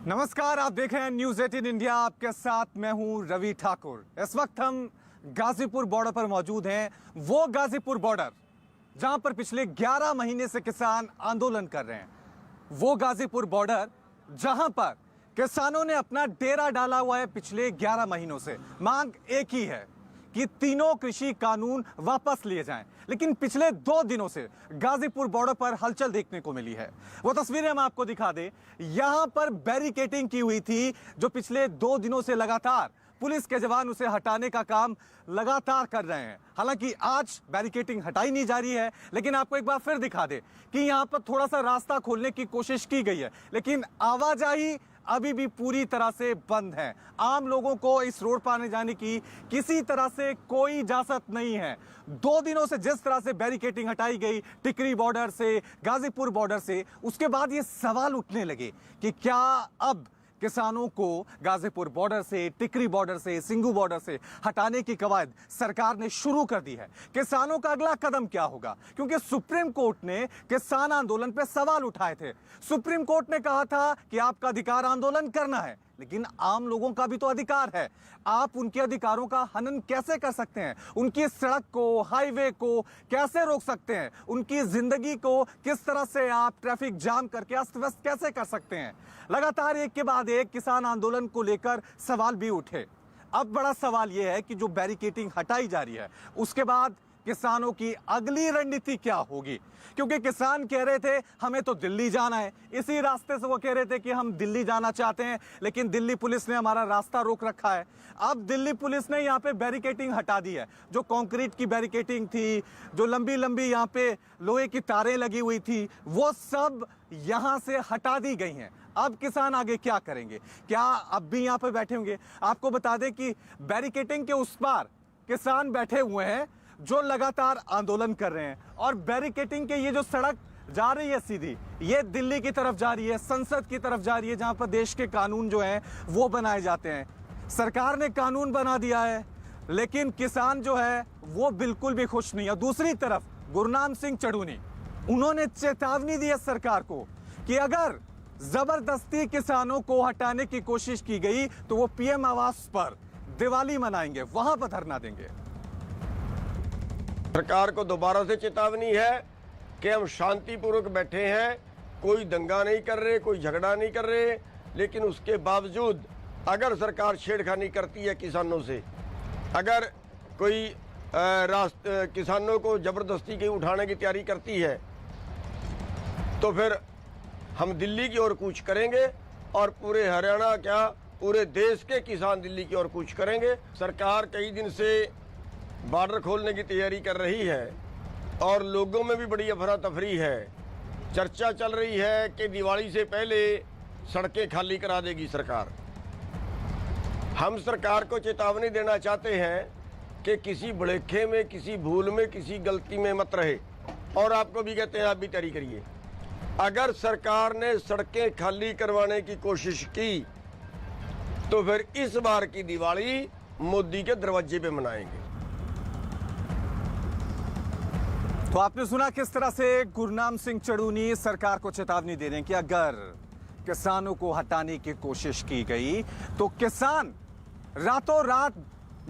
नमस्कार, आप देख रहे हैं न्यूज 18 इंडिया। आपके साथ मैं हूं रवि ठाकुर। इस वक्त हम गाजीपुर बॉर्डर पर मौजूद हैं। वो गाजीपुर बॉर्डर जहां पर पिछले 11 महीने से किसान आंदोलन कर रहे हैं। वो गाजीपुर बॉर्डर जहां पर किसानों ने अपना डेरा डाला हुआ है पिछले 11 महीनों से। मांग एक ही है कि तीनों कृषि कानून वापस लिए जाएं। लेकिन पिछले 2 दिनों से गाजीपुर बॉर्डर पर हलचल देखने को मिली है। वो तस्वीरें हम आपको दिखा दें। यहां पर बैरिकेडिंग की हुई थी, जो पिछले 2 दिनों से लगातार पुलिस के जवान उसे हटाने का काम लगातार कर रहे हैं। हालांकि आज बैरिकेडिंग हटाई नहीं जा रही है, लेकिन आपको एक बार फिर दिखा दे कि यहां पर थोड़ा सा रास्ता खोलने की कोशिश की गई है, लेकिन आवाजाही अभी भी पूरी तरह से बंद है। आम लोगों को इस रोड पर आने जाने की किसी तरह से कोई इजाजत नहीं है। 2 दिनों से जिस तरह से बैरिकेडिंग हटाई गई टिकरी बॉर्डर से, गाजीपुर बॉर्डर से, उसके बाद ये सवाल उठने लगे कि क्या अब किसानों को गाजीपुर बॉर्डर से, टिकरी बॉर्डर से, सिंगू बॉर्डर से हटाने की कवायद सरकार ने शुरू कर दी है। किसानों का अगला कदम क्या होगा? क्योंकि सुप्रीम कोर्ट ने किसान आंदोलन पर सवाल उठाए थे। सुप्रीम कोर्ट ने कहा था कि आपका अधिकार आंदोलन करना है, लेकिन आम लोगों का भी तो अधिकार है। आप उनके अधिकारों का हनन कैसे कर सकते हैं? उनकी सड़क को, हाईवे को कैसे रोक सकते हैं? उनकी जिंदगी को किस तरह से आप ट्रैफिक जाम करके अस्त व्यस्त कैसे कर सकते हैं? लगातार एक के बाद एक किसान आंदोलन को लेकर सवाल भी उठे। अब बड़ा सवाल यह है कि जो बैरिकेडिंग हटाई जा रही है, उसके बाद किसानों की अगली रणनीति क्या होगी? क्योंकि किसान कह रहे थे हमें तो दिल्ली जाना है। इसी रास्ते से वो कह रहे थे कि हम दिल्ली जाना चाहते हैं, लेकिन दिल्ली पुलिस ने हमारा रास्ता रोक रखा है। अब दिल्ली पुलिस ने यहाँ पे बैरिकेडिंग हटा दी है। जो कंक्रीट की बैरिकेडिंग थी, जो लंबी लंबी यहाँ पे लोहे की तारें लगी हुई थी, वो सब यहाँ से हटा दी गई हैं। अब किसान आगे क्या करेंगे? क्या अब भी यहाँ पे बैठे होंगे? आपको बता दें कि बैरिकेडिंग के उस पार किसान बैठे हुए हैं जो लगातार आंदोलन कर रहे हैं, और बैरिकेडिंग के ये जो सड़क जा रही है सीधी, ये दिल्ली की तरफ जा रही है, संसद की तरफ जा रही है, जहां पर देश के कानून जो हैं वो बनाए जाते हैं। सरकार ने कानून बना दिया है, लेकिन किसान जो है वो बिल्कुल भी खुश नहीं है। दूसरी तरफ गुरनाम सिंह चढ़ूनी, उन्होंने चेतावनी दी है सरकार को कि अगर जबरदस्ती किसानों को हटाने की कोशिश की गई तो वो पीएम आवास पर दिवाली मनाएंगे, वहां पर धरना देंगे। सरकार को दोबारा से चेतावनी है कि हम शांतिपूर्वक बैठे हैं, कोई दंगा नहीं कर रहे, कोई झगड़ा नहीं कर रहे, लेकिन उसके बावजूद अगर सरकार छेड़खानी करती है किसानों से, अगर कोई किसानों को जबरदस्ती के उठाने की तैयारी करती है, तो फिर हम दिल्ली की ओर कूच करेंगे, और पूरे हरियाणा क्या पूरे देश के किसान दिल्ली की ओर कूच करेंगे। सरकार कई दिन से बॉर्डर खोलने की तैयारी कर रही है, और लोगों में भी बड़ी अफरा तफरी है। चर्चा चल रही है कि दिवाली से पहले सड़कें खाली करा देगी सरकार। हम सरकार को चेतावनी देना चाहते हैं कि किसी भुलेखे में, किसी भूल में, किसी गलती में मत रहे, और आपको भी कहते हैं आप भी तैयारी करिए। अगर सरकार ने सड़कें खाली करवाने की कोशिश की तो फिर इस बार की दिवाली मोदी के दरवाजे पे मनाएंगे। तो आपने सुना किस तरह से गुरनाम सिंह चढ़ूनी सरकार को चेतावनी दे रहे हैं कि अगर किसानों को हटाने की कोशिश की गई तो किसान रातों रात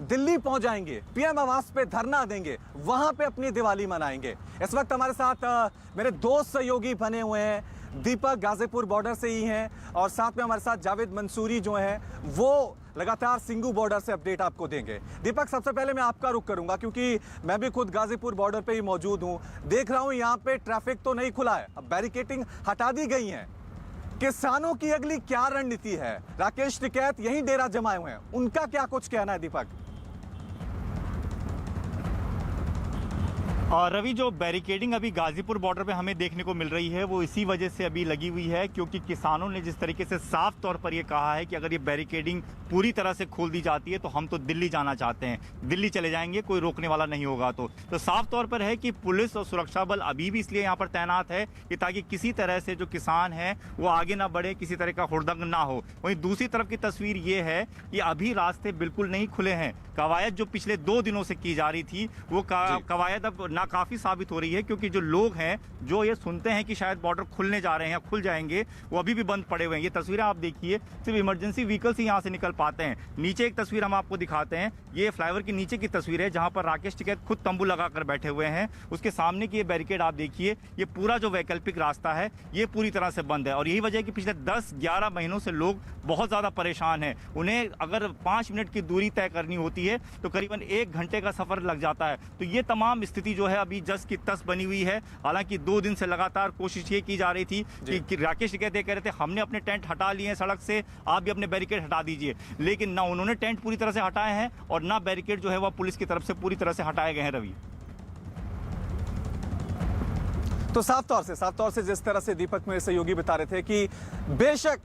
दिल्ली पहुंच जाएंगे, पीएम आवास पे धरना देंगे, वहां पे अपनी दिवाली मनाएंगे। इस वक्त हमारे साथ मेरे 2 सहयोगी बने हुए हैं। दीपक गाजीपुर बॉर्डर से ही हैं, और साथ में हमारे साथ जावेद मंसूरी जो हैं वो लगातार सिंगू बॉर्डर से अपडेट आपको देंगे। दीपक, सबसे पहले मैं आपका रुख करूंगा, क्योंकि मैं भी खुद गाजीपुर बॉर्डर पे ही मौजूद हूं। देख रहा हूं यहाँ पे ट्रैफिक तो नहीं खुला है, अब बैरिकेडिंग हटा दी गई है। किसानों की अगली क्या रणनीति है? राकेश टिकैत यही डेरा जमाए हुए हैं, उनका क्या कुछ कहना है? दीपक। और रवि, जो बैरिकेडिंग अभी गाजीपुर बॉर्डर पे हमें देखने को मिल रही है वो इसी वजह से अभी लगी हुई है, क्योंकि किसानों ने जिस तरीके से साफ तौर पर ये कहा है कि अगर ये बैरिकेडिंग पूरी तरह से खोल दी जाती है तो हम तो दिल्ली जाना चाहते हैं, दिल्ली चले जाएंगे, कोई रोकने वाला नहीं होगा। तो साफ तौर पर है कि पुलिस और सुरक्षा बल अभी भी इसलिए यहाँ पर तैनात है कि ताकि किसी तरह से जो किसान है वो आगे ना बढ़े, किसी तरह का हुड़दंग ना हो। वहीं दूसरी तरफ की तस्वीर ये है कि अभी रास्ते बिल्कुल नहीं खुले हैं। कवायद जो पिछले 2 दिनों से की जा रही थी वो कवायद अब ना नाकाफी साबित हो रही है, क्योंकि जो लोग हैं जो ये सुनते हैं कि शायद बॉर्डर खुलने जा रहे हैं या खुल जाएंगे, वो अभी भी बंद पड़े हुए हैं। ये तस्वीरें आप देखिए, सिर्फ इमरजेंसी व्हीकल्स ही यहाँ से निकल पाते हैं। नीचे एक तस्वीर हम आपको दिखाते हैं, ये फ्लाईओवर के नीचे की तस्वीर है जहाँ पर राकेश टिकैत खुद तंबू लगाकर बैठे हुए हैं। उसके सामने की ये बैरिकेड आप देखिए, ये पूरा जो वैकल्पिक रास्ता है ये पूरी तरह से बंद है। और यही वजह है कि पिछले 10-11 महीनों से लोग बहुत ज़्यादा परेशान हैं। उन्हें अगर 5 मिनट की दूरी तय करनी होती है तो करीबन 1 घंटे का सफ़र लग जाता है। तो ये तमाम स्थिति जो है अभी जस की तस बनी हुई है। हालांकि 2 दिन से लगातार कोशिश ये की जा रही थी कि राकेश टिकैत कह रहे थे हमने अपने टेंट हटा लिए हैं सड़क से, आप भी अपने बैरिकेड हटा दीजिए, लेकिन ना उन्होंने टेंट पूरी तरह से हटाए हैं और ना बैरिकेड जो है वह पुलिस की तरफ से पूरी तरह से हटाए गए हैं। रवि, तो साफ तौर से जिस तरह से दीपक मेरे सहयोगी बता रहे थे कि बेशक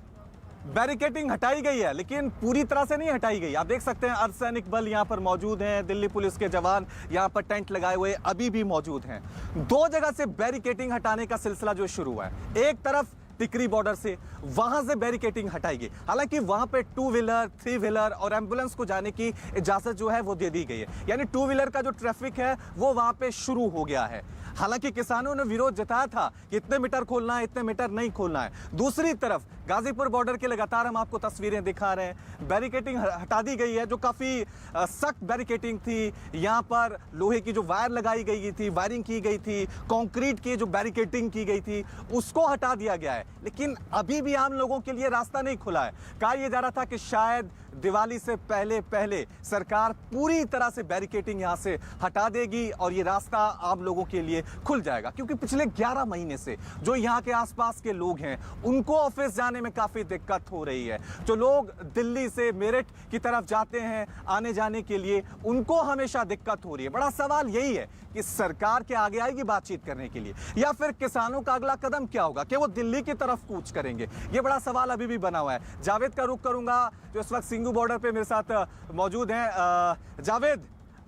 बैरिकेडिंग हटाई गई है लेकिन पूरी तरह से नहीं हटाई गई। आप देख सकते हैं अर्धसैनिक बल यहां पर मौजूद हैं, दिल्ली पुलिस के जवान यहां पर टेंट लगाए हुए अभी भी मौजूद हैं। 2 जगह से बैरिकेडिंग हटाने का सिलसिला जो शुरू हुआ है, एक तरफ टिकरी बॉर्डर से, वहां से बैरिकेडिंग हटाई गई। हालांकि वहां पे 2 व्हीलर, 3 व्हीलर और एम्बुलेंस को जाने की इजाजत जो है वो दे दी गई है, यानी 2 व्हीलर का जो ट्रैफिक है वो वहां पे शुरू हो गया है। हालांकि किसानों ने विरोध जताया था कि इतने मीटर खोलना है, इतने मीटर नहीं खोलना है। दूसरी तरफ गाजीपुर बॉर्डर के लगातार हम आपको तस्वीरें दिखा रहे हैं, बैरिकेडिंग हटा दी गई है जो काफी सख्त बैरिकेडिंग थी। यहां पर लोहे की जो वायर लगाई गई थी, वायरिंग की गई थी, कंक्रीट की जो बैरिकेडिंग की गई थी उसको हटा दिया गया है, लेकिन अभी भी आम लोगों के लिए रास्ता नहीं खुला है। कहा यह जा रहा था कि शायद दिवाली से पहले सरकार पूरी तरह से बैरिकेडिंग यहां से हटा देगी और ये रास्ता आम लोगों के लिए खुल जाएगा, क्योंकि पिछले 11 महीने से जो यहां के आसपास के लोग हैं उनको ऑफिस जाने में काफी दिक्कत हो रही है। जो लोग दिल्ली से मेरठ की तरफ जाते हैं आने जाने के लिए, उनको हमेशा दिक्कत हो रही है। बड़ा सवाल यही है कि सरकार के आगे आएगी बातचीत करने के लिए या फिर किसानों का अगला कदम क्या होगा, कि वो दिल्ली की तरफ कूच करेंगे? ये बड़ा सवाल अभी भी बना हुआ है। जावेद का रुख करूंगा जो इस वक्त सिंघू बॉर्डर पे मेरे साथ मौजूद हैं। जावेद,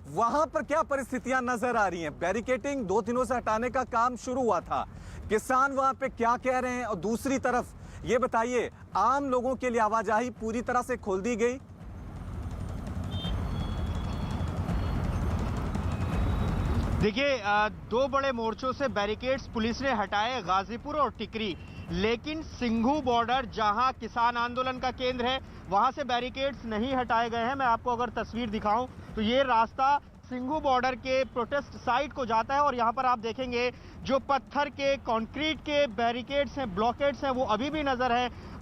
वहां पर क्या परिस्थितियां नजर आ रही हैं? बैरिकेडिंग 2 दिनों से हटाने का काम शुरू हुआ था, किसान वहां पे क्या कह रहे हैं? और दूसरी तरफ ये बताइए, आम लोगों के लिए आवाजाही पूरी तरह से खोल दी गई? देखिए, 2 बड़े मोर्चों से बैरिकेड्स पुलिस ने हटाए, गाजीपुर और टिकरी, लेकिन सिंघू बॉर्डर जहां किसान आंदोलन का केंद्र है वहां से बैरिकेड्स नहीं हटाए गए हैं। मैं आपको अगर तस्वीर दिखाऊं तो ये रास्ता सिंघू बॉर्डर के प्रोटेस्ट साइट को जाता है और यहाँ पर आप देखेंगे जो पत्थर के, कंक्रीट के बैरिकेड्स हैं, ब्लॉकेड्स हैं, वो अभी भी नजर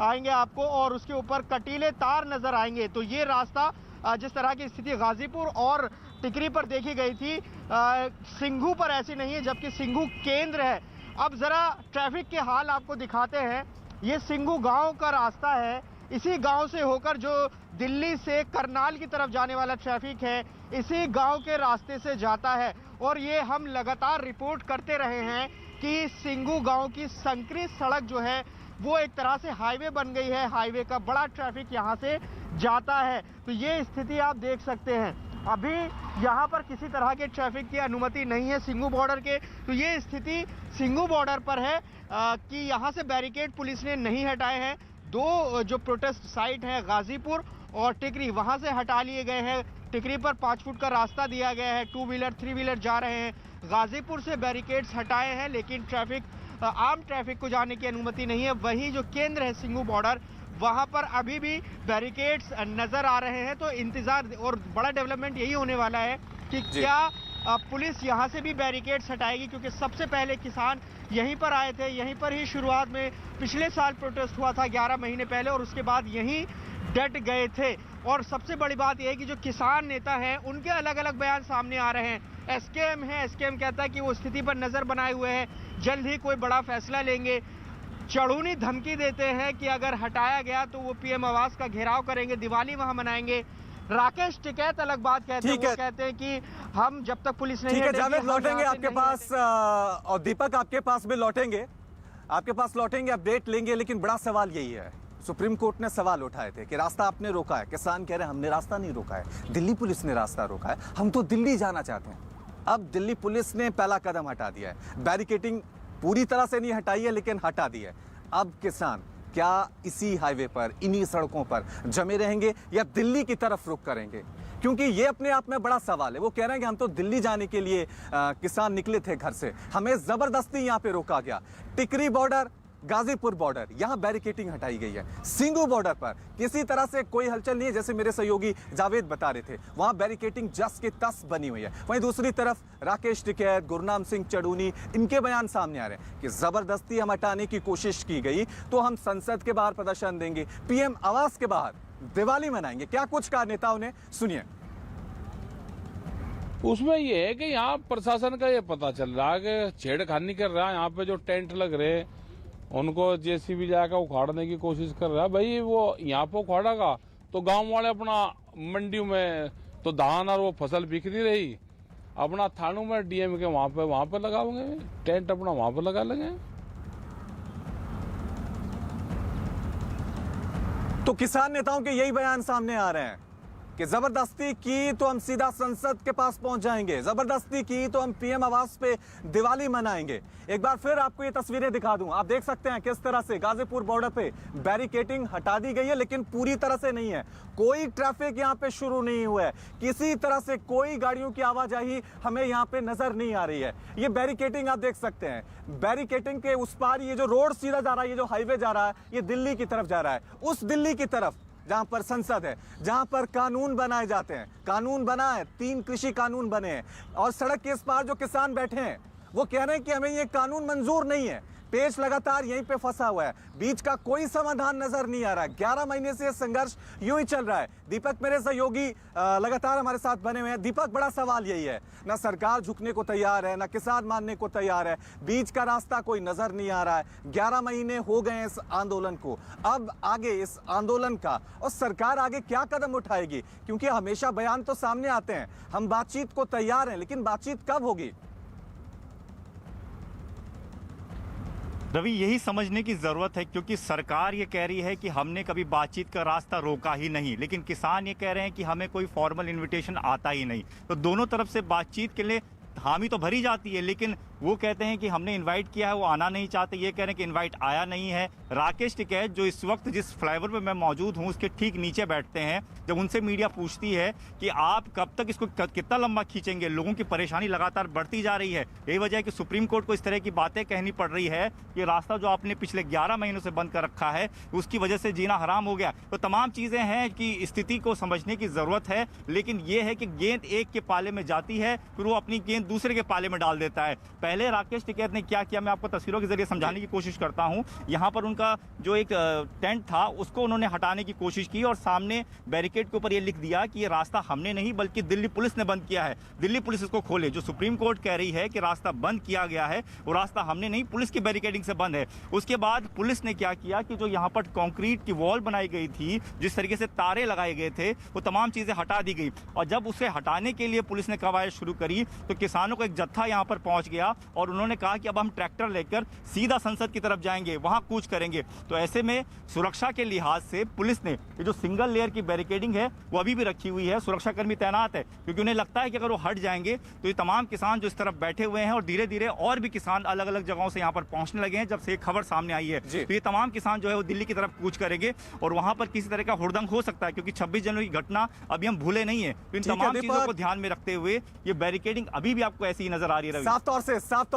आएंगे आपको और उसके ऊपर कटीले तार नजर आएंगे। तो ये रास्ता जिस तरह की स्थिति गाजीपुर और टिकरी पर देखी गई थी, सिंघू पर ऐसी नहीं है, जबकि सिंघू केंद्र है। अब जरा ट्रैफिक के हाल आपको दिखाते हैं। ये सिंघू गांव का रास्ता है, इसी गांव से होकर जो दिल्ली से करनाल की तरफ जाने वाला ट्रैफिक है इसी गांव के रास्ते से जाता है। और ये हम लगातार रिपोर्ट करते रहे हैं कि सिंघू गांव की संकरी सड़क जो है वो एक तरह से हाईवे बन गई है, हाईवे का बड़ा ट्रैफिक यहाँ से जाता है। तो ये स्थिति आप देख सकते हैं। अभी यहाँ पर किसी तरह के ट्रैफिक की अनुमति नहीं है सिंघू बॉर्डर के। तो ये स्थिति सिंघू बॉर्डर पर है कि यहाँ से बैरिकेड पुलिस ने नहीं हटाए हैं। 2 जो प्रोटेस्ट साइट है गाजीपुर और टिकरी, वहाँ से हटा लिए गए हैं। टिकरी पर 5 फुट का रास्ता दिया गया है, 2 व्हीलर 3 व्हीलर जा रहे हैं। गाजीपुर से बैरिकेड्स हटाए हैं लेकिन आम ट्रैफिक को जाने की अनुमति नहीं है। वहीं जो केंद्र है सिंघू बॉर्डर, वहां पर अभी भी बैरिकेड्स नजर आ रहे हैं। तो इंतजार और बड़ा डेवलपमेंट यही होने वाला है कि क्या पुलिस यहां से भी बैरिकेड्स हटाएगी, क्योंकि सबसे पहले किसान यहीं पर आए थे, यहीं पर ही शुरुआत में पिछले साल प्रोटेस्ट हुआ था 11 महीने पहले और उसके बाद यहीं डट गए थे। और सबसे बड़ी बात यह है कि जो किसान नेता हैं उनके अलग अलग बयान सामने आ रहे हैं। एसकेएम है, एसकेएम कहता है कि वो स्थिति पर नजर बनाए हुए हैं, जल्द ही कोई बड़ा फैसला लेंगे। चढ़ूनी धमकी देते हैं कि अगर हटाया गया तो वो पीएम आवास का घेराव करेंगे, दिवाली वहां मनाएंगे। राकेश टिकैत अलग बात कहते हैं, वो कहते हैं कि हम जब तक पुलिस नहीं हटेगी, जावेद लौटेंगे आपके पास और दीपक आपके पास भी लौटेंगे, अपडेट लेंगे। लेकिन बड़ा सवाल यही है, सुप्रीम कोर्ट ने सवाल उठाए थे कि रास्ता आपने रोका है, किसान कह रहे हैं हमने रास्ता नहीं रोका है, दिल्ली पुलिस ने रास्ता रोका है, हम तो दिल्ली जाना चाहते हैं। अब दिल्ली पुलिस ने पहला कदम हटा दिया है, बैरिकेडिंग पूरी तरह से नहीं हटाई है लेकिन हटा दी है। अब किसान क्या इसी हाईवे पर, इन्हीं सड़कों पर जमे रहेंगे या दिल्ली की तरफ रुख करेंगे? क्योंकि ये अपने आप में बड़ा सवाल है। वो कह रहे हैं कि हम तो दिल्ली जाने के लिए किसान निकले थे घर से, हमें जबरदस्ती यहां पे रोका गया। टिकरी बॉर्डर, गाजीपुर बॉर्डर, यहां बैरिकेटिंग हटाई गई है। सिंगू बॉर्डर पर किसी तरह से कोई हलचल नहीं है, जैसे मेरे सहयोगी जावेद बता रहे थे, वहां बैरिकेटिंग जस के तस बनी हुई है। वहीं दूसरी तरफ राकेश टिकैत, गुरनाम सिंह चढ़ूनी, इनके बयान सामने आ रहे हैं कि जबरदस्ती हम हटाने की कोशिश की गई तो हम संसद के बाहर प्रदर्शन देंगे, पीएम आवास के बाहर दिवाली मनाएंगे। क्या कुछ कहा नेताओं ने, सुनिए। उसमें ये है कि यहाँ प्रशासन का ये पता चल रहा है कि छेड़खानी कर रहा है। यहाँ पे जो टेंट लग रहे उनको जेसीबी जाकर उखाड़ने की कोशिश कर रहा है। भाई वो यहाँ पे उखाड़ेगा तो गांव वाले अपना मंडियों में तो धान और वो फसल बिक नहीं रही, अपना थानों में डीएम के वहां पे लगाओगे, टेंट अपना वहां पे लगा लेंगे। तो किसान नेताओं के यही बयान सामने आ रहे हैं कि जबरदस्ती की तो हम सीधा संसद के पास पहुंच जाएंगे, जबरदस्ती की तो हम पीएम आवास पे दिवाली मनाएंगे। एक बार फिर आपको ये तस्वीरें दिखा दूं, आप देख सकते हैं किस तरह से गाजीपुर बॉर्डर पे बैरिकेटिंग हटा दी गई है, लेकिन पूरी तरह से नहीं है। कोई ट्रैफिक यहाँ पे शुरू नहीं हुआ है, किसी तरह से कोई गाड़ियों की आवाजाही हमें यहाँ पे नजर नहीं आ रही है। ये बैरिकेटिंग आप देख सकते हैं, बैरिकेटिंग के उस पार ये जो रोड सीधा जा रहा है, ये जो हाईवे जा रहा है, ये दिल्ली की तरफ जा रहा है। उस दिल्ली की तरफ जहां पर संसद है, जहां पर कानून बनाए जाते हैं, कानून बना है, 3 कृषि कानून बने हैं, और सड़क के इस पार जो किसान बैठे हैं वो कह रहे हैं कि हमें ये कानून मंजूर नहीं है। पेच लगातार यहीं पे फंसा हुआ है, बीच का कोई समाधान नजर नहीं आ रहा है। 11 महीने से यह संघर्ष यूं ही चल रहा है। दीपक मेरे सहयोगी लगातार हमारे साथ बने हुए हैं। दीपक, बड़ा सवाल यही है, ना सरकार झुकने को तैयार है, ना किसान मानने को तैयार है, बीच का रास्ता कोई नजर नहीं आ रहा है। 11 महीने हो गए इस आंदोलन को, अब आगे इस आंदोलन का और सरकार आगे क्या कदम उठाएगी? क्योंकि हमेशा बयान तो सामने आते हैं, हम बातचीत को तैयार हैं, लेकिन बातचीत कब होगी? रवि, यही समझने की ज़रूरत है, क्योंकि सरकार ये कह रही है कि हमने कभी बातचीत का रास्ता रोका ही नहीं, लेकिन किसान ये कह रहे हैं कि हमें कोई फॉर्मल इनविटेशन आता ही नहीं। तो दोनों तरफ से बातचीत के लिए हामी तो भरी जाती है, लेकिन वो कहते हैं कि हमने इनवाइट किया है, वो आना नहीं चाहते, ये कह रहे हैं कि इनवाइट आया नहीं है। राकेश टिकैत, जो इस वक्त जिस फ्लाईओवर पे मैं मौजूद हूँ उसके ठीक नीचे बैठते हैं, जब उनसे मीडिया पूछती है कि आप कब तक इसको कितना लंबा खींचेंगे, लोगों की परेशानी लगातार बढ़ती जा रही है, यही वजह है कि सुप्रीम कोर्ट को इस तरह की बातें कहनी पड़ रही है कि रास्ता जो आपने पिछले 11 महीनों से बंद कर रखा है उसकी वजह से जीना हराम हो गया। तो तमाम चीज़ें हैं कि स्थिति को समझने की ज़रूरत है, लेकिन ये है कि गेंद एक के पाले में जाती है, फिर वो अपनी गेंद दूसरे के पाले में डाल देता है। पहले राकेश टिकैत ने क्या किया, मैं आपको तस्वीरों के जरिए समझाने की कोशिश करता हूं। यहां पर उनका जो एक टेंट था उसको उन्होंने हटाने की कोशिश की और सामने बैरिकेड के ऊपर ये लिख दिया कि ये रास्ता हमने नहीं बल्कि दिल्ली पुलिस ने बंद किया है, दिल्ली पुलिस इसको खोले। जो सुप्रीम कोर्ट कह रही है कि रास्ता बंद किया गया है, वो रास्ता हमने नहीं, पुलिस की बैरिकेडिंग से बंद है। उसके बाद पुलिस ने क्या किया कि जो यहाँ पर कंक्रीट की वॉल बनाई गई थी, जिस तरीके से तारे लगाए गए थे, वो तमाम चीजें हटा दी गई। और जब उसे हटाने के लिए पुलिस ने कवायद शुरू करी तो किसानों का एक जत्था यहाँ पर पहुंच गया और उन्होंने कहा कि अब हम ट्रैक्टर लेकर सीधा संसद की तरफ जाएंगे, वहां कूच करेंगे। तो ऐसे में सुरक्षा के लिहाज से पुलिस ने ये जो सिंगल लेयर की बैरिकेडिंग है वो अभी भी रखी हुई है, सुरक्षाकर्मी तैनात है, क्योंकि उन्हें लगता है कि अगर वो हट जाएंगे तो ये तमाम किसान जो इस तरफ बैठे हुए हैं, और धीरे धीरे और भी किसान अलग अलग जगहों से यहाँ पर पहुंचने लगे हैं जब से एक खबर सामने आई है, तो ये तमाम किसान जो है वो दिल्ली की तरफ कूच करेंगे और वहां पर किसी तरह का हुड़दंग हो सकता है, क्योंकि 26 जनवरी की घटना अभी हम भूले नहीं है। तो इन तमाम चीजों को ध्यान में रखते हुए ये बैरिकेडिंग अभी भी आपको ऐसी ही नजर आ रही है। साफ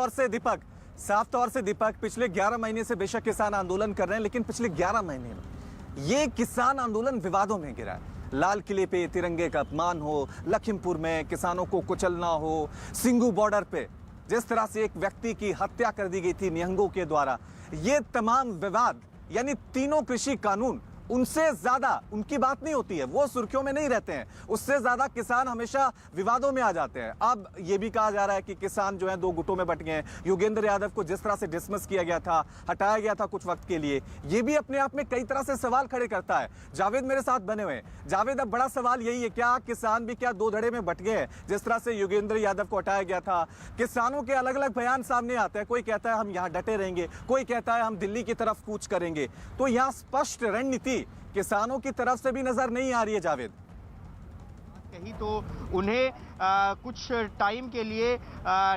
तौर से दीपक, पिछले 11 महीने से बेशक किसान आंदोलन कर रहे हैं, लेकिन पिछले 11 महीने में ये किसान आंदोलन विवादों में गिरा है। लाल किले पे तिरंगे का अपमान हो, लखीमपुर में किसानों को कुचलना हो, सिंगू बॉर्डर पे जिस तरह से एक व्यक्ति की हत्या कर दी गई थी निहंगों के द्वारा, ये तमाम विवाद, यानी तीनों कृषि कानून, उनसे ज्यादा उनकी बात नहीं होती है, वो सुर्खियों में नहीं रहते हैं, उससे ज्यादा किसान हमेशा विवादों में आ जाते हैं। अब ये भी कहा जा रहा है कि किसान जो है 2 गुटों में बट गए हैं। योगेंद्र यादव को जिस तरह से डिसमिस किया गया था, हटाया गया था कुछ वक्त के लिए, ये भी अपने आप में कई तरह से सवाल खड़े करता है। जावेद मेरे साथ बने हुए हैं। जावेद, अब बड़ा सवाल यही है, क्या किसान भी क्या 2 धड़े में बट गए हैं? जिस तरह से योगेंद्र यादव को हटाया गया था, किसानों के अलग अलग बयान सामने आते हैं, कोई कहता है हम यहाँ डटे रहेंगे, कोई कहता है हम दिल्ली की तरफ कूच करेंगे। तो यहाँ स्पष्ट रणनीति किसानों की तरफ से भी नजर नहीं आ रही है। जावेद, कहीं तो उन्हें कुछ टाइम के लिए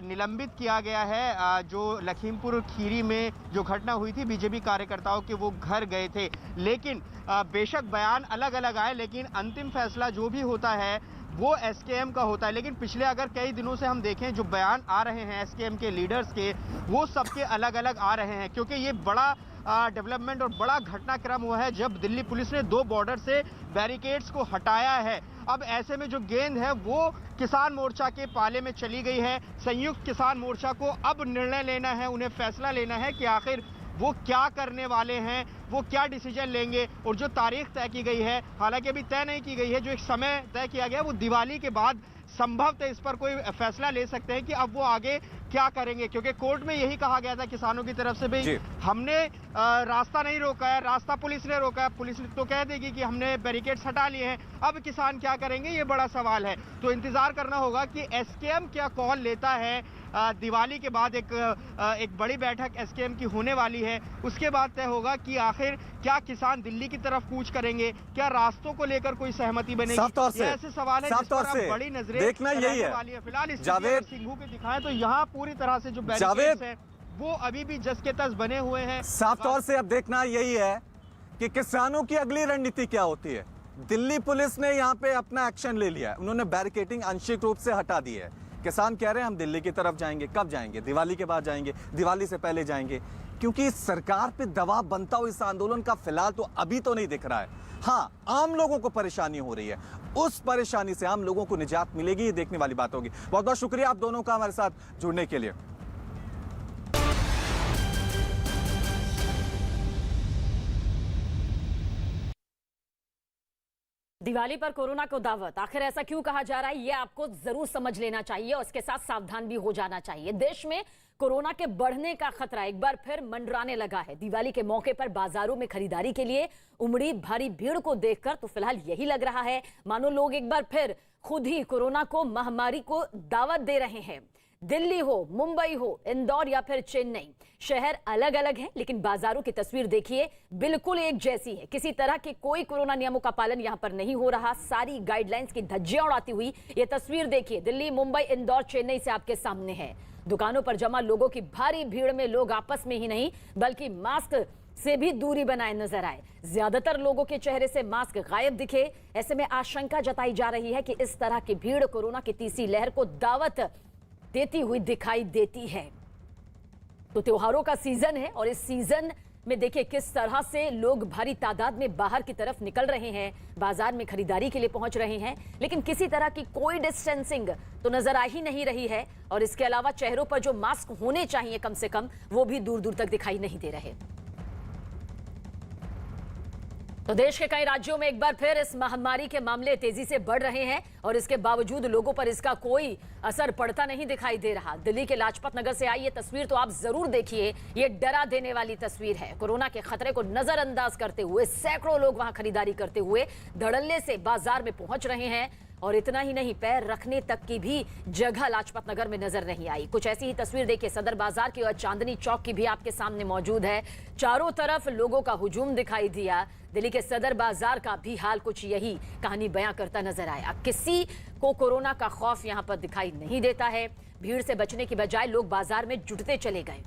निलंबित किया गया है। जो लखीमपुर खीरी में जो घटना हुई थी, बीजेपी कार्यकर्ताओं के वो घर गए थे, लेकिन बेशक बयान अलग अलग आए, लेकिन अंतिम फैसला जो भी होता है, वो एसकेएम का होता है। लेकिन पिछले अगर कई दिनों से हम देखें जो बयान आ रहे हैं एसकेएम के लीडर्स के, वो सबके अलग अलग आ रहे हैं, क्योंकि ये बड़ा डेवलपमेंट और बड़ा घटनाक्रम हुआ है जब दिल्ली पुलिस ने 2 बॉर्डर से बैरिकेड्स को हटाया है। अब ऐसे में जो गेंद है वो किसान मोर्चा के पाले में चली गई है। संयुक्त किसान मोर्चा को अब निर्णय लेना है, उन्हें फैसला लेना है कि आखिर वो क्या करने वाले हैं, वो क्या डिसीजन लेंगे। और जो तारीख तय की गई है, हालांकि अभी तय नहीं की गई है, जो एक समय तय किया गया वो दिवाली के बाद संभवतः इस पर कोई फैसला ले सकते हैं कि अब वो आगे क्या करेंगे, क्योंकि कोर्ट में यही कहा गया था किसानों की तरफ से भी हमने रास्ता नहीं रोका है, रास्ता पुलिस ने रोका है। पुलिस तो कह देगी कि हमने बैरिकेड्स हटा लिए हैं, अब किसान क्या करेंगे, ये बड़ा सवाल है। तो इंतजार करना होगा कि एसकेएम क्या कॉल लेता है। दिवाली के बाद एक बड़ी बैठक एसकेएम की होने वाली है, उसके बाद तय होगा कि आखिर क्या किसान दिल्ली की तरफ कूच करेंगे, क्या रास्तों को लेकर कोई सहमति बनेगी। साफ तौर से ऐसे सवाल है जिस पर अब बड़ी नजरें देखना यही है। फिलहाल इस जावेद सिंघू के दिखाएं तो यहाँ पूरी तरह से जो बैरिकेड्स हैं वो अभी भी जस के तस बने हुए हैं। साफ तौर से अब देखना यही है कि किसानों की अगली रणनीति क्या होती है। दिल्ली पुलिस ने यहाँ पे अपना एक्शन ले लिया है, उन्होंने बैरिकेडिंग आंशिक रूप से हटा दी है। किसान कह रहे हैं हम दिल्ली की तरफ जाएंगे। कब जाएंगे? दिवाली के बाद जाएंगे, दिवाली से पहले जाएंगे, क्योंकि सरकार पे दबाव बनता हो इस आंदोलन का फिलहाल तो अभी तो नहीं दिख रहा है। हाँ, आम लोगों को परेशानी हो रही है, उस परेशानी से आम लोगों को निजात मिलेगी, ये देखने वाली बात होगी। बहुत बहुत शुक्रिया आप दोनों का हमारे साथ जुड़ने के लिए। दिवाली पर कोरोना को दावत, आखिर ऐसा क्यों कहा जा रहा है, ये आपको जरूर समझ लेना चाहिए और इसके साथ सावधान भी हो जाना चाहिए। देश में कोरोना के बढ़ने का खतरा एक बार फिर मंडराने लगा है। दिवाली के मौके पर बाजारों में खरीदारी के लिए उमड़ी भारी भीड़ को देखकर तो फिलहाल यही लग रहा है मानो लोग एक बार फिर खुद ही कोरोना को, महामारी को दावत दे रहे हैं। दिल्ली हो, मुंबई हो, इंदौर या फिर चेन्नई, शहर अलग अलग हैं, लेकिन बाजारों की तस्वीर देखिए बिल्कुल एक जैसी है। किसी तरह के कोई कोरोना नियमों का पालन यहां पर नहीं हो रहा। सारी गाइडलाइंस की धज्जियां उड़ाती हुई ये तस्वीर देखिए, दिल्ली, मुंबई, इंदौर, चेन्नई से आपके सामने है। दुकानों पर जमा लोगों की भारी भीड़ में लोग आपस में ही नहीं बल्कि मास्क से भी दूरी बनाए नजर आए। ज्यादातर लोगों के चेहरे से मास्क गायब दिखे। ऐसे में आशंका जताई जा रही है कि इस तरह की भीड़ कोरोना की तीसरी लहर को दावत देती हुई दिखाई देती है। तो त्योहारों का सीजन है और इस सीजन में देखिए किस तरह से लोग भारी तादाद में बाहर की तरफ निकल रहे हैं, बाजार में खरीदारी के लिए पहुंच रहे हैं, लेकिन किसी तरह की कोई डिस्टेंसिंग तो नजर आ ही नहीं रही है। और इसके अलावा चेहरों पर जो मास्क होने चाहिए कम से कम, वो भी दूर दूर तक दिखाई नहीं दे रहे। तो देश के कई राज्यों में एक बार फिर इस महामारी के मामले तेजी से बढ़ रहे हैं और इसके बावजूद लोगों पर इसका कोई असर पड़ता नहीं दिखाई दे रहा। दिल्ली के लाजपत नगर से आई ये तस्वीर तो आप जरूर देखिए, ये डरा देने वाली तस्वीर है। कोरोना के खतरे को नजरअंदाज करते हुए सैकड़ों लोग वहां खरीदारी करते हुए धड़ल्ले से बाजार में पहुंच रहे हैं और इतना ही नहीं, पैर रखने तक की भी जगह लाजपत नगर में नजर नहीं आई। कुछ ऐसी ही तस्वीर देखिए सदर बाजार की और चांदनी चौक की भी आपके सामने मौजूद है। चारों तरफ लोगों का हुजूम दिखाई दिया। दिल्ली के सदर बाजार का भी हाल कुछ यही कहानी बयां करता नजर आया। किसी को कोरोना का खौफ यहां पर दिखाई नहीं देता है। भीड़ से बचने की बजाय लोग बाजार में जुटते चले गए।